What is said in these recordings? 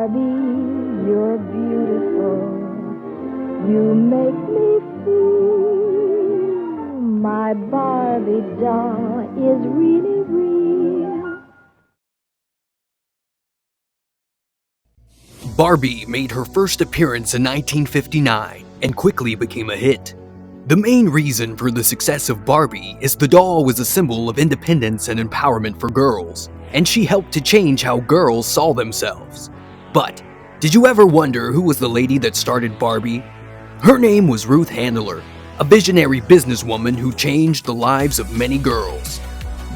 Barbie, you're beautiful. You make me feel my Barbie doll is really real. Barbie made her first appearance in 1959 and quickly became a hit. The main reason for the success of Barbie is the doll was a symbol of independence and empowerment for girls, and she helped to change how girls saw themselves. But did you ever wonder who was the lady that started Barbie? Her name was Ruth Handler, a visionary businesswoman who changed the lives of many girls.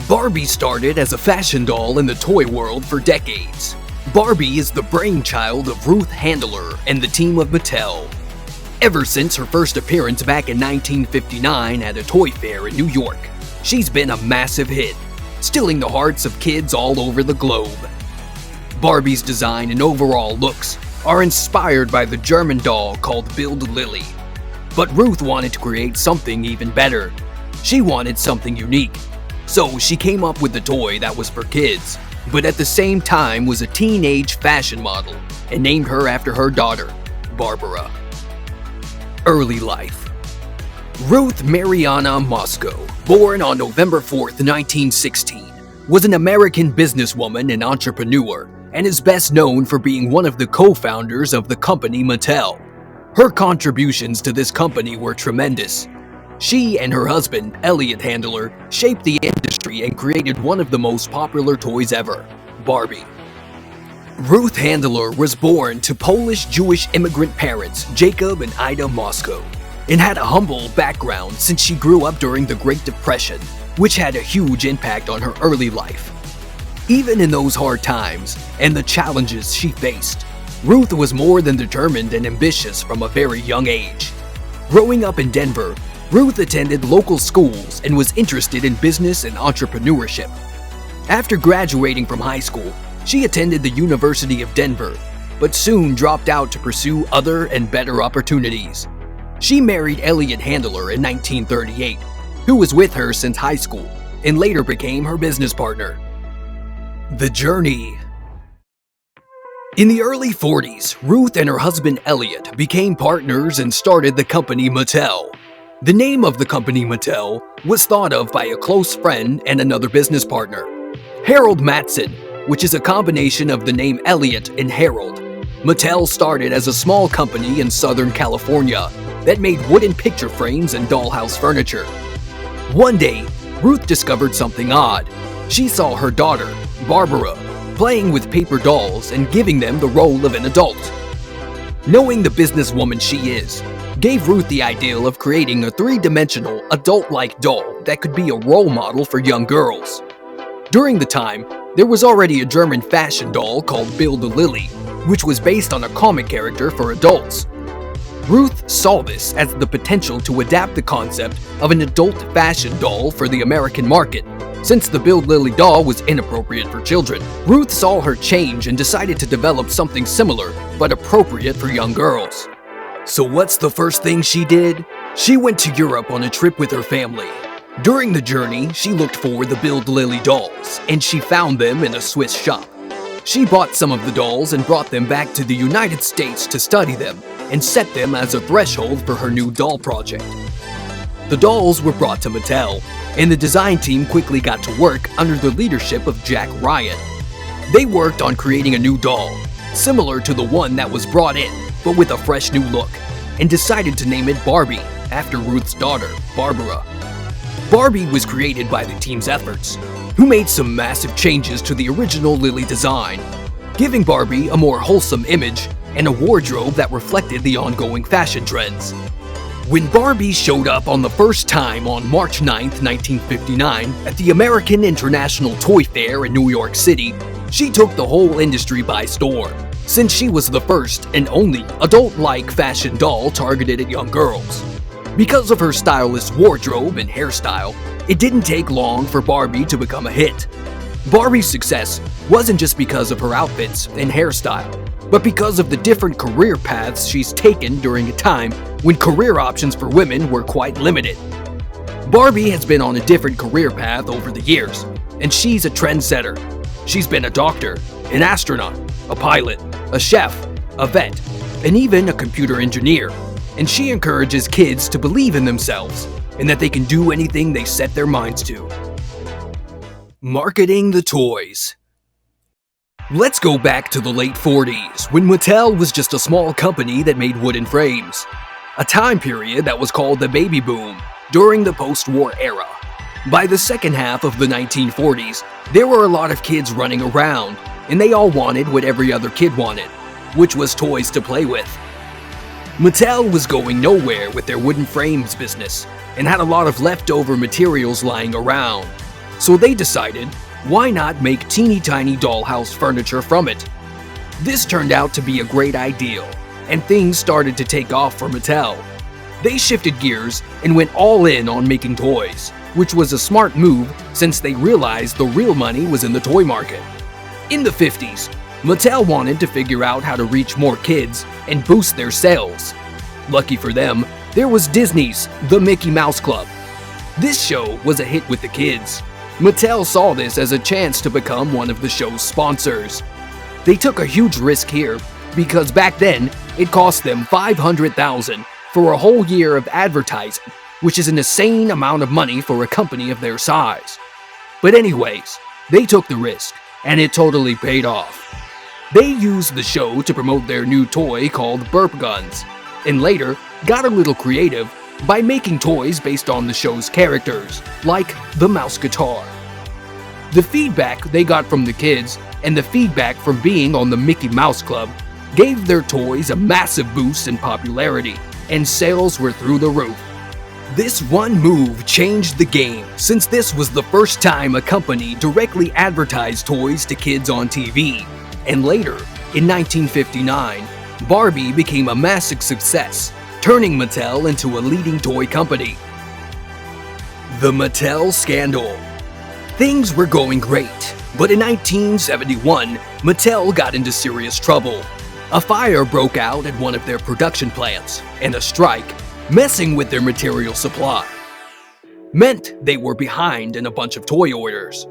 Barbie started as a fashion doll in the toy world for decades. Barbie is the brainchild of Ruth Handler and the team of Mattel. Ever since her first appearance back in 1959 at a toy fair in New York, she's been a massive hit, stealing the hearts of kids all over the globe. Barbie's design and overall looks are inspired by the German doll called Bild Lilli. But Ruth wanted to create something even better. She wanted something unique. So she came up with the toy that was for kids, but at the same time was a teenage fashion model, and named her after her daughter, Barbara. Early life. Ruth Mariana Moscow, born on November 4th, 1916, was an American businesswoman and entrepreneur, and is best known for being one of the co-founders of the company Mattel. Her contributions to this company were tremendous. She and her husband, Elliot Handler, shaped the industry and created one of the most popular toys ever, Barbie. Ruth Handler was born to Polish-Jewish immigrant parents Jacob and Ida Moscow, and had a humble background since she grew up during the Great Depression, which had a huge impact on her early life. Even in those hard times and the challenges she faced, Ruth was more than determined and ambitious from a very young age. Growing up in Denver, Ruth attended local schools and was interested in business and entrepreneurship. After graduating from high school, she attended the University of Denver, but soon dropped out to pursue other and better opportunities. She married Elliot Handler in 1938, who was with her since high school, and later became her business partner. The journey. In the early 40s, Ruth and her husband Elliot became partners and started the company Mattel. The name of the company Mattel was thought of by a close friend and another business partner, Harold Matson, which is a combination of the name Elliot and Harold. Mattel started as a small company in Southern California that made wooden picture frames and dollhouse furniture. One day, Ruth discovered something odd. She saw her daughter, Barbara, playing with paper dolls and giving them the role of an adult. Knowing the businesswoman she is, gave Ruth the idea of creating a three-dimensional, adult-like doll that could be a role model for young girls. During the time, there was already a German fashion doll called Bild Lilli, which was based on a comic character for adults. Ruth saw this as the potential to adapt the concept of an adult fashion doll for the American market. Since the Bild Lilli doll was inappropriate for children, Ruth saw her change and decided to develop something similar but appropriate for young girls. So what's the first thing she did? She went to Europe on a trip with her family. During the journey, she looked for the Bild Lilli dolls, and she found them in a Swiss shop. She bought some of the dolls and brought them back to the United States to study them, and set them as a threshold for her new doll project. The dolls were brought to Mattel, and the design team quickly got to work under the leadership of Jack Ryan. They worked on creating a new doll, similar to the one that was brought in, but with a fresh new look, and decided to name it Barbie, after Ruth's daughter, Barbara. Barbie was created by the team's efforts, who made some massive changes to the original Lilli design, giving Barbie a more wholesome image and a wardrobe that reflected the ongoing fashion trends. When Barbie showed up on the first time on March 9, 1959, at the American International Toy Fair in New York City, she took the whole industry by storm, since she was the first and only adult-like fashion doll targeted at young girls. Because of her stylish wardrobe and hairstyle, it didn't take long for Barbie to become a hit. Barbie's success wasn't just because of her outfits and hairstyle, but because of the different career paths she's taken during a time when career options for women were quite limited. Barbie has been on a different career path over the years, and she's a trendsetter. She's been a doctor, an astronaut, a pilot, a chef, a vet, and even a computer engineer. And she encourages kids to believe in themselves and that they can do anything they set their minds to. Marketing the toys. Let's go back to the late 40s, when Mattel was just a small company that made wooden frames. A time period that was called the baby boom, during the post-war era. By the second half of the 1940s, there were a lot of kids running around, and they all wanted what every other kid wanted, which was toys to play with. Mattel was going nowhere with their wooden frames business, and had a lot of leftover materials lying around. So they decided, why not make teeny tiny dollhouse furniture from it? This turned out to be a great idea, and things started to take off for Mattel. They shifted gears and went all in on making toys, which was a smart move since they realized the real money was in the toy market. In the 50s, Mattel wanted to figure out how to reach more kids and boost their sales. Lucky for them, there was Disney's The Mickey Mouse Club. This show was a hit with the kids. Mattel saw this as a chance to become one of the show's sponsors. They took a huge risk here because back then it cost them $500,000 for a whole year of advertising, which is an insane amount of money for a company of their size. But anyways, they took the risk, and it totally paid off. They used the show to promote their new toy called burp guns, and later got a little creative by making toys based on the show's characters, like the mouse guitar. The feedback they got from the kids and the feedback from being on the Mickey Mouse Club gave their toys a massive boost in popularity, and sales were through the roof. This one move changed the game, since this was the first time a company directly advertised toys to kids on TV. And later, in 1959, Barbie became a massive success, turning Mattel into a leading toy company. The Mattel Scandal. Things were going great, but in 1971, Mattel got into serious trouble. A fire broke out at one of their production plants, and a strike, messing with their material supply, meant they were behind in a bunch of toy orders.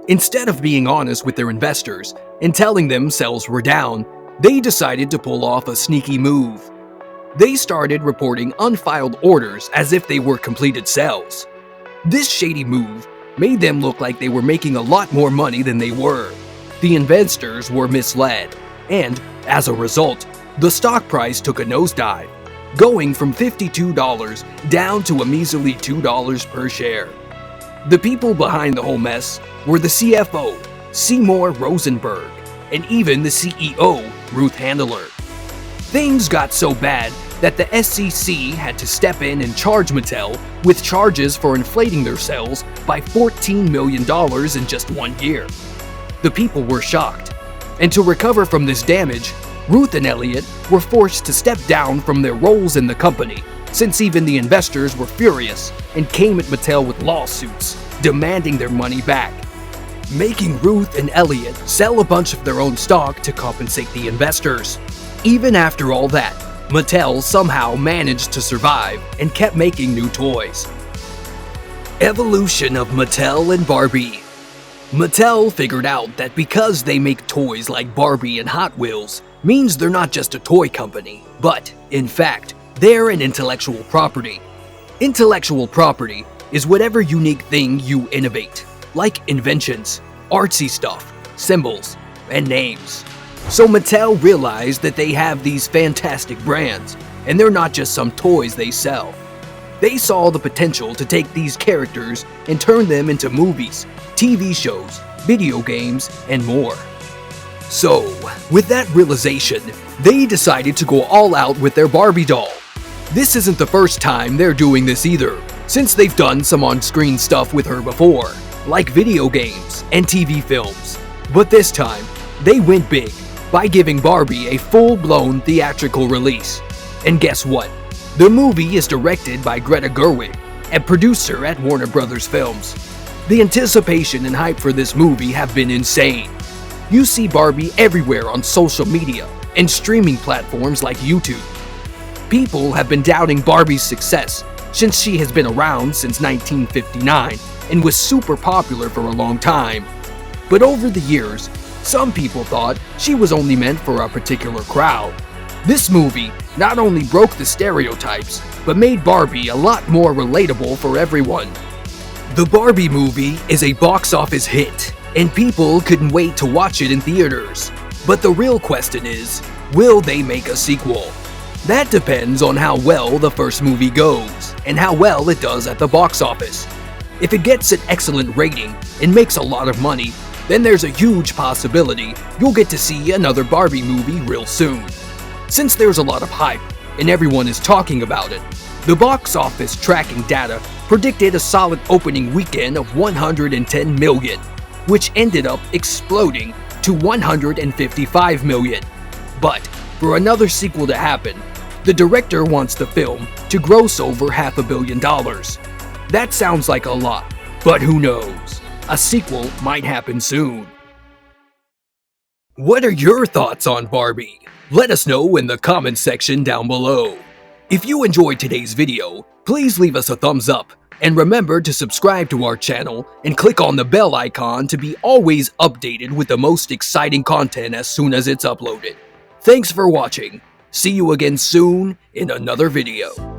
Instead of being honest with their investors and telling them sales were down, they decided to pull off a sneaky move. They started reporting unfiled orders as if they were completed sales. This shady move made them look like they were making a lot more money than they were. The investors were misled, and as a result, the stock price took a nosedive, going from $52 down to a measly $2 per share. The people behind the whole mess were the CFO, Seymour Rosenberg, and even the CEO, Ruth Handler. Things got so bad that the SEC had to step in and charge Mattel with charges for inflating their sales by $14 million in just 1 year. The people were shocked, and to recover from this damage, Ruth and Elliot were forced to step down from their roles in the company, since even the investors were furious and came at Mattel with lawsuits, demanding their money back, making Ruth and Elliot sell a bunch of their own stock to compensate the investors. Even after all that, Mattel somehow managed to survive and kept making new toys. Evolution of Mattel and Barbie. Mattel figured out that because they make toys like Barbie and Hot Wheels means they're not just a toy company, but, in fact, they're an intellectual property. Intellectual property is whatever unique thing you innovate, like inventions, artsy stuff, symbols, and names. So Mattel realized that they have these fantastic brands, and they're not just some toys they sell. They saw the potential to take these characters and turn them into movies, TV shows, video games, and more. So, with that realization, they decided to go all out with their Barbie doll. This isn't the first time they're doing this either, since they've done some on-screen stuff with her before, like video games and TV films. But this time, they went big by giving Barbie a full-blown theatrical release. And guess what? The movie is directed by Greta Gerwig, a producer at Warner Brothers Films. The anticipation and hype for this movie have been insane. You see Barbie everywhere on social media and streaming platforms like YouTube. People have been doubting Barbie's success since she has been around since 1959 and was super popular for a long time. But over the years, Some people thought she was only meant for a particular crowd. This movie not only broke the stereotypes, but made Barbie a lot more relatable for everyone. The Barbie movie is a box office hit, and people couldn't wait to watch it in theaters. But the real question is, will they make a sequel? That depends on how well the first movie goes, and how well it does at the box office. If it gets an excellent rating and makes a lot of money, then there's a huge possibility you'll get to see another Barbie movie real soon. Since there's a lot of hype, and everyone is talking about it, the box office tracking data predicted a solid opening weekend of 110 million, which ended up exploding to 155 million. But for another sequel to happen, the director wants the film to gross over $500 million. That sounds like a lot, but who knows? A sequel might happen soon. What are your thoughts on Barbie? Let us know in the comments section down below. If you enjoyed today's video, please leave us a thumbs up, and remember to subscribe to our channel and click on the bell icon to be always updated with the most exciting content as soon as it's uploaded. Thanks for watching. See you again soon in another video.